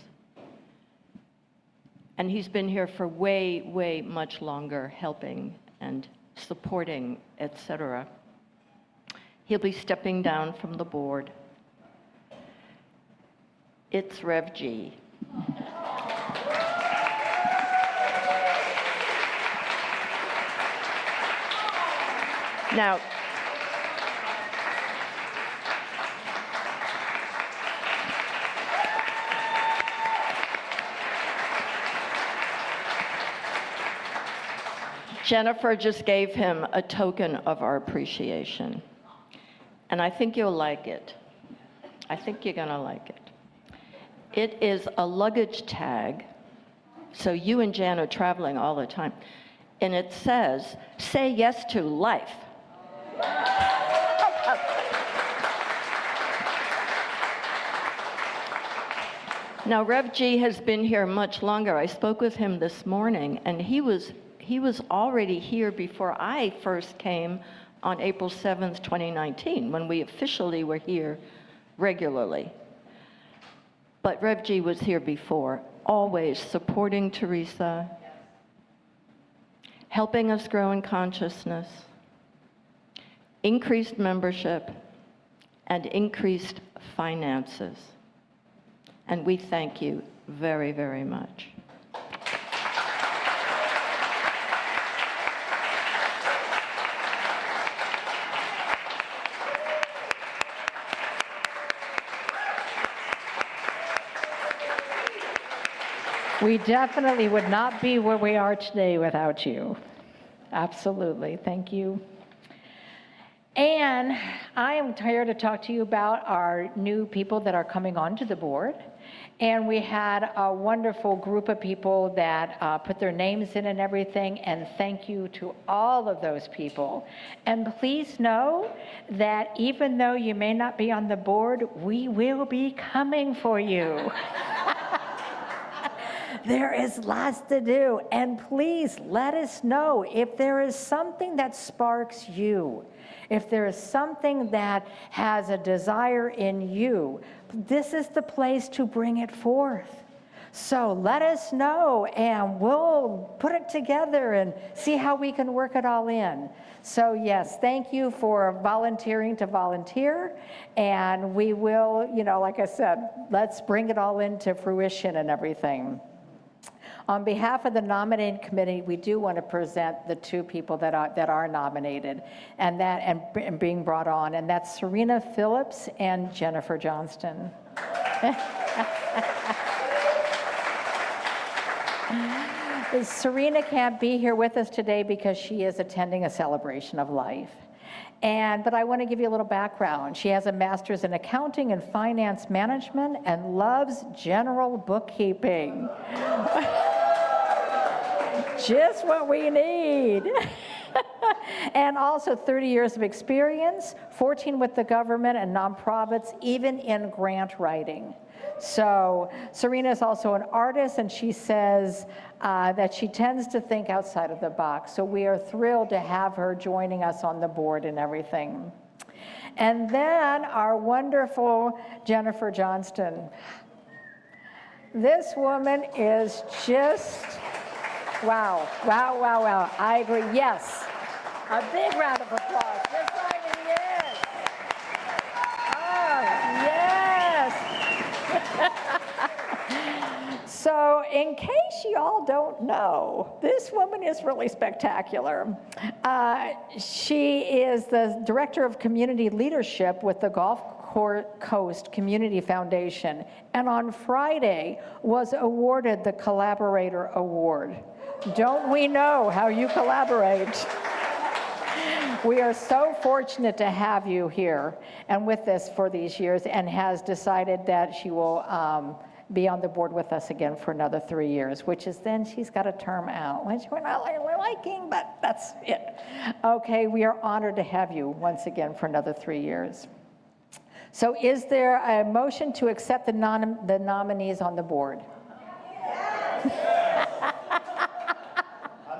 and he's been here for way, way much longer, helping and supporting, etc. He'll be stepping down from the board. It's Rev G. Now, Jennifer just gave him a token of our appreciation. And I think you'll like it. I think you're going to like it. It is a luggage tag. So you and Jan are traveling all the time. And it says, "Say yes to life." Now, Rev G has been here much longer. I spoke with him this morning, and he was already here before I first came on April 7th, 2019, when we officially were here regularly. But Rev G was here before, always supporting Theresa, helping us grow in consciousness, increased membership, and increased finances. And we thank you very, very much. We definitely would not be where we are today without you. Absolutely. Thank you. And I am here to talk to you about our new people that are coming onto the board. And we had a wonderful group of people that put their names in and everything, and thank you to all of those people. And please know that even though you may not be on the board, we will be coming for you. There is lots to do, and please let us know if there is something that sparks you. If there is something that has a desire in you, this is the place to bring it forth. So let us know, and we'll put it together and see how we can work it all in. So yes, thank you for volunteering to volunteer, and we will, like I said, let's bring it all into fruition and everything. On behalf of the nominating committee, we do want to present the two people that are nominated and being brought on, and that's Serena Phillips and Jennifer Johnston. Serena can't be here with us today because she is attending a celebration of life. But I want to give you a little background. She has a master's in accounting and finance management and loves general bookkeeping. Just what we need. And also 30 years of experience, 14 with the government and nonprofits, even in grant writing. So Serena is also an artist, and she says that she tends to think outside of the box. So we are thrilled to have her joining us on the board and everything. And then our wonderful Jennifer Johnston. This woman is just, wow, wow, wow, wow. I agree, yes. A big round of applause. That's right, it is. Oh, yes. So in case you all don't know, this woman is really spectacular. She is the Director of Community Leadership with the Gulf Coast Community Foundation, and on Friday was awarded the Collaborator Award. Don't we know how you collaborate? We are so fortunate to have you here and with us for these years, and has decided that she will be on the board with us again for another 3 years, which is then she's got a term out, which we're not liking, but that's it. Okay, we are honored to have you once again for another 3 years. So is there a motion to accept the nominees on the board? I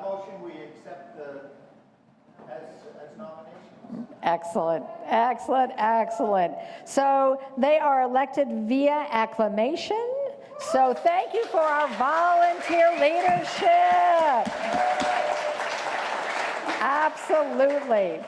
motion we accept as nominations. Excellent, excellent, excellent. So they are elected via acclamation. So thank you for our volunteer leadership. Absolutely.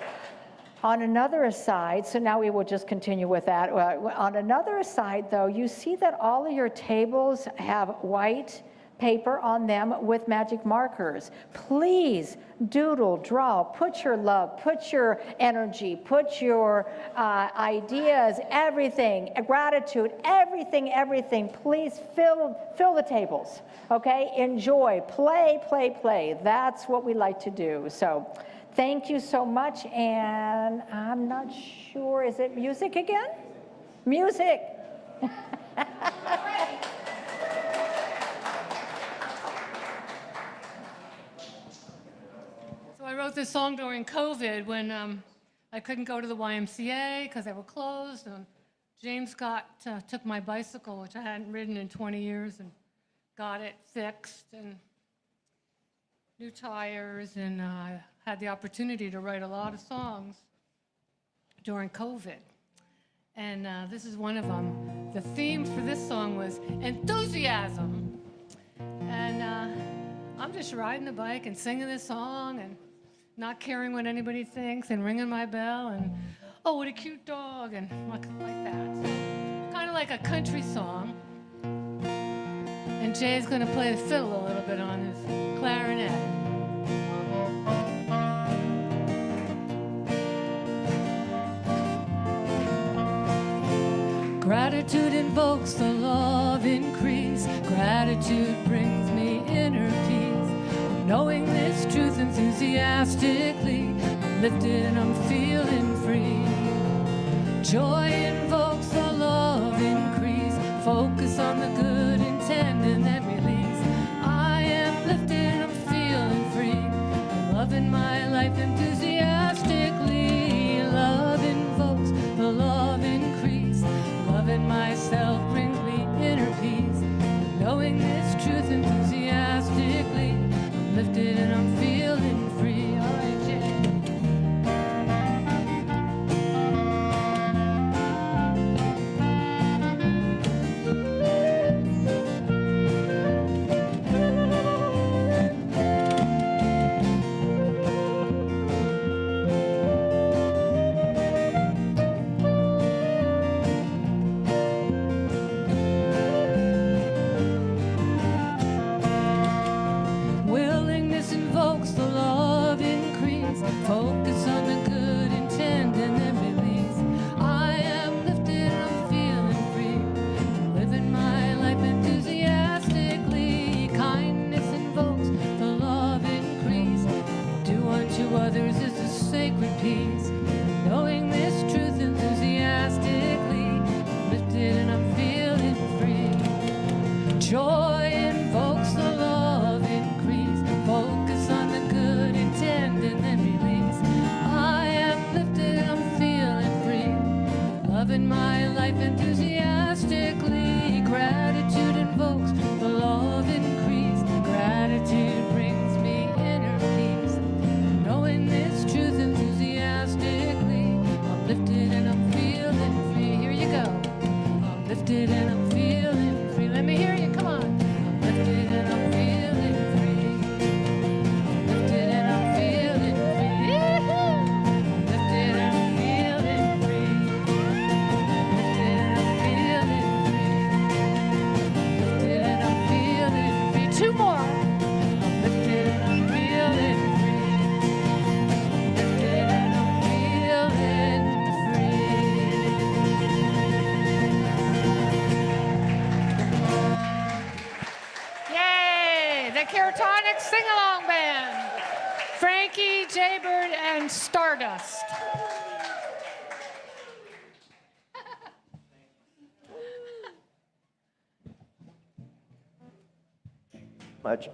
On another aside, so now we will just continue with that. On another aside, though, you see that all of your tables have white paper on them with magic markers. Please doodle, draw, put your love, put your energy, put your ideas, everything, gratitude, everything. Please fill the tables, okay? Enjoy, play, play, play. That's what we like to do. So thank you so much, and I'm not sure, is it music again? Music. So I wrote this song during COVID when I couldn't go to the YMCA because they were closed, and James took my bicycle, which I hadn't ridden in 20 years, and got it fixed and new tires, and I had the opportunity to write a lot of songs during COVID. And this is one of them. The theme for this song was enthusiasm. And I'm just riding the bike and singing this song and not caring what anybody thinks and ringing my bell and, oh, what a cute dog, and like that. Kind of like a country song. And Jay's going to play the fiddle a little bit on his clarinet. Gratitude invokes the law of increase. Gratitude brings me inner peace. Knowing this truth enthusiastically, I'm lifted and I'm feeling free. Joy invokes the law of increase. Focus on the good intent and then release. I am lifted and I'm feeling free. I'm loving my life enthusiastically. Love invokes the law of increase. Loving myself brings me inner peace. Knowing this truth enthusiastically, I'm lifted and I'm feeling free. All right, Jay. Willingness invokes the law of increase. Focus on the good intent and then release. I am lifted and I'm feeling free. I'm living my life enthusiastically. Kindness invokes the law of increase. Do unto others is a sacred peace. Knowing this truth enthusiastically, I'm lifted and I'm feeling free. Joy invokes the law of increase. Focus on the good intent and then release. I am lifted and I'm feeling free. Loving my life enthusiastically. Gratitude invokes the law of increase. Gratitude brings me inner peace. Knowing this truth enthusiastically, I'm lifted and I'm feeling free. Here you go. I'm lifted and I'm feeling free. Let me hear you. Come on. I'm lifted and I'm feeling free. I'm lifted and I'm feeling free. Yee-hoo! I'm lifted and I'm feeling free. I'm lifted and I'm feeling free. I'm lifted and I'm feeling free. Two more. I'm lifted and I'm feeling free. I'm lifted and I'm feeling free. Yay! The Caratonic Sing-Along Band. Frankie, Jaybird, and Stardust. Much.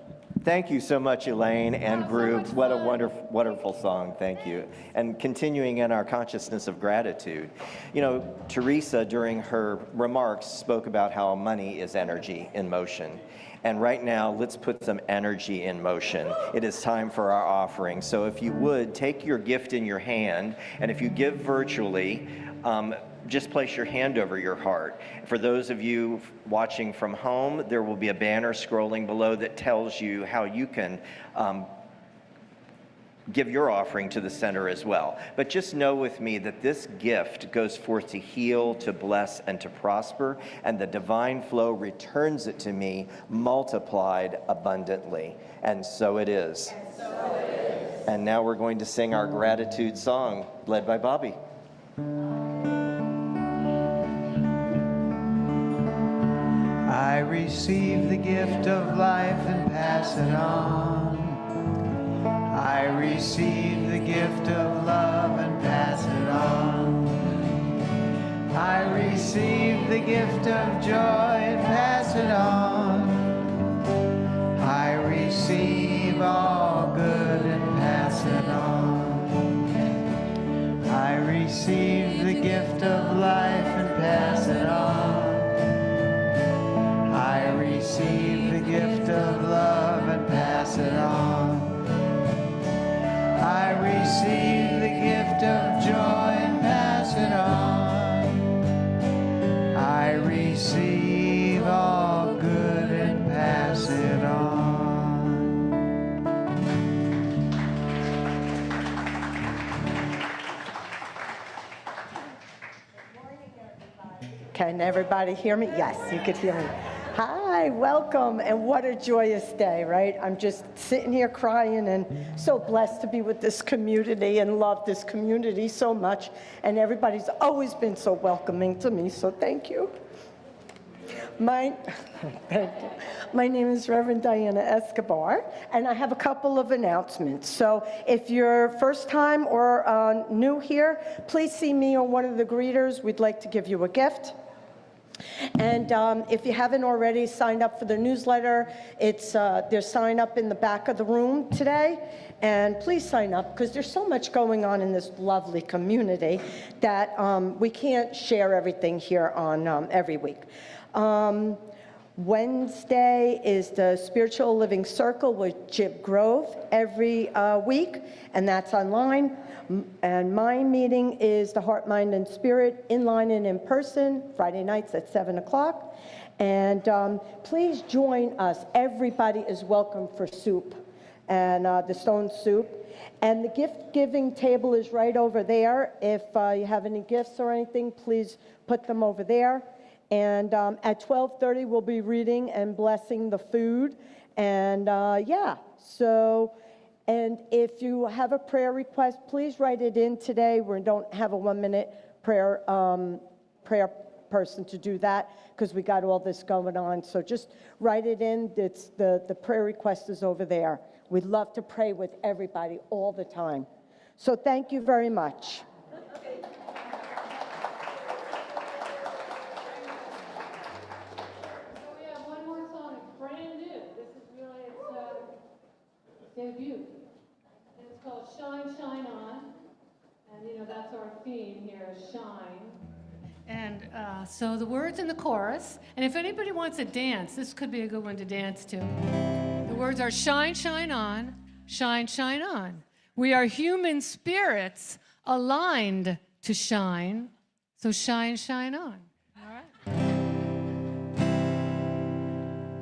Thank you so much, Elaine and so group. much What a fun. wonderful song. Thank you. And continuing in our consciousness of gratitude. You know, Theresa, during her remarks, spoke about how money is energy in motion. And right now, let's put some energy in motion. It is time for our offering. So if you would, take your gift in your hand, and if you give virtually, just place your hand over your heart. For those of you watching from home, there will be a banner scrolling below that tells you how you can give your offering to the center as well. But just know with me that this gift goes forth to heal, to bless, and to prosper, and the divine flow returns it to me multiplied abundantly. And so it is. And now we're going to sing our gratitude song, led by Bobby. I receive the gift of life and pass it on. I receive the gift of love and pass it on. I receive the gift of joy and pass it on. I receive all good and pass it on. I receive the gift of life and pass it on. I receive the gift of love and pass it on. I receive the gift of joy and pass it on. I receive all good and pass it on. Can everybody hear me? Yes, you could hear me. Hi, welcome, and what a joyous day, right? I'm just sitting here crying and so blessed to be with this community and love this community so much. And everybody's always been so welcoming to me, so thank you. Thank you. My name is Reverend Diana Escobar, and I have a couple of announcements. So if you're first time or new here, please see me or one of the greeters. We'd like to give you a gift. And if you haven't already signed up for the newsletter, there's sign up in the back of the room today. And please sign up, because there's so much going on in this lovely community that we can't share everything here on every week. Wednesday is the Spiritual Living Circle with Jim Grove every week, and that's online. And my meeting is the Heart, Mind, and Spirit in-line and in person, Friday nights at 7 o'clock. And please join us. Everybody is welcome for soup and the stone soup. And the gift-giving table is right over there. If you have any gifts or anything, please put them over there. And at 12:30, we'll be reading and blessing the food. And yeah, so... And if you have a prayer request, please write it in today. We don't have a 1-minute prayer person to do that, because we got all this going on. So just write it in. It's the prayer request is over there. We'd love to pray with everybody all the time. So thank you very much. So we have one more song. It's brand new. This is really its debut. And it's called Shine, Shine On. And you know, that's our theme here, shine. And so the words in the chorus, and if anybody wants to dance, this could be a good one to dance to. The words are shine, shine on, shine, shine on. We are human spirits aligned to shine, so shine, shine on. All right?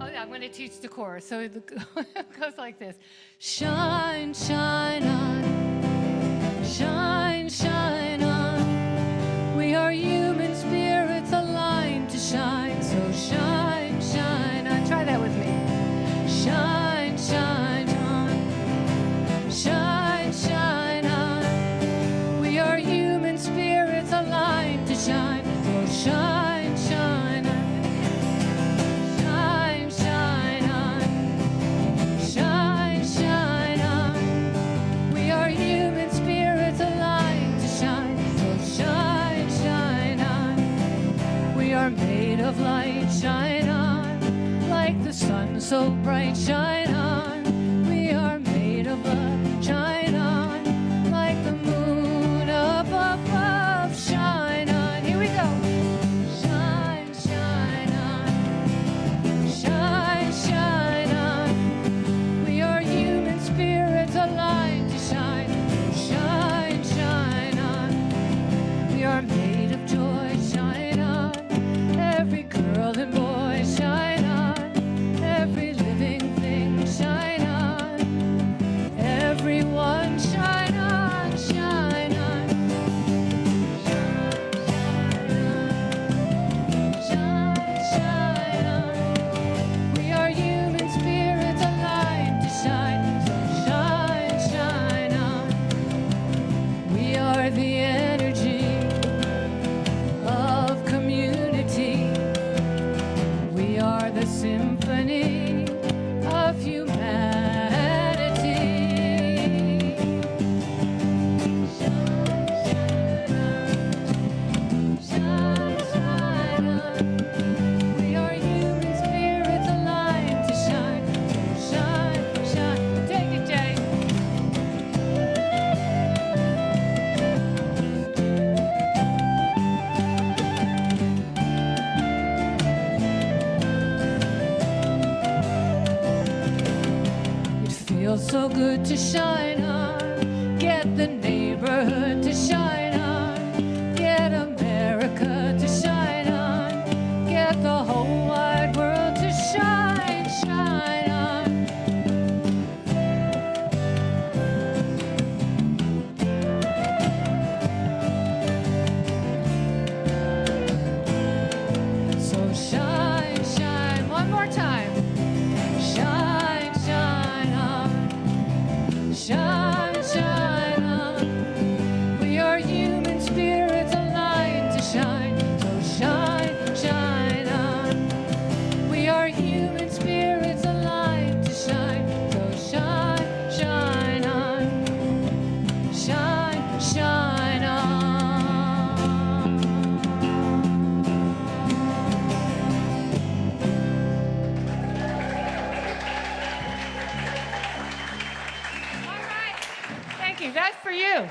Oh yeah, I'm going to teach the chorus. So it goes like this. Shine, shine on, shine, shine on. We are human spirits aligned to shine, so shine, shine on. Try that with me. Shine, shine on, shine, shine on. We are human spirits aligned to shine, so shine, shine on. Shine, shine on, shine, shine on. We are human spirits aligned to shine, so shine, shine on. We are made of light, shine on, like the sun so bright, shine on. We are made of love, shine on, like the moon up above, shine on. Here we go. Shine, shine on, shine, shine on. We are human spirits aligned to shine, shine, shine on. We are made of joy, shine on. Every girl and boy, shine on. Every living thing, shine so good to shine on. Get the neighborhood to shine on. Get America to shine on. Get the whole wide world to shine, shine on. So shine, shine, one more time. Shine, shine on. Shine, shine on. We are human spirits aligned to shine. So shine, shine on. We are human spirits aligned to shine. So shine, shine on. Shine, shine on. All right. Thank you. That's for you.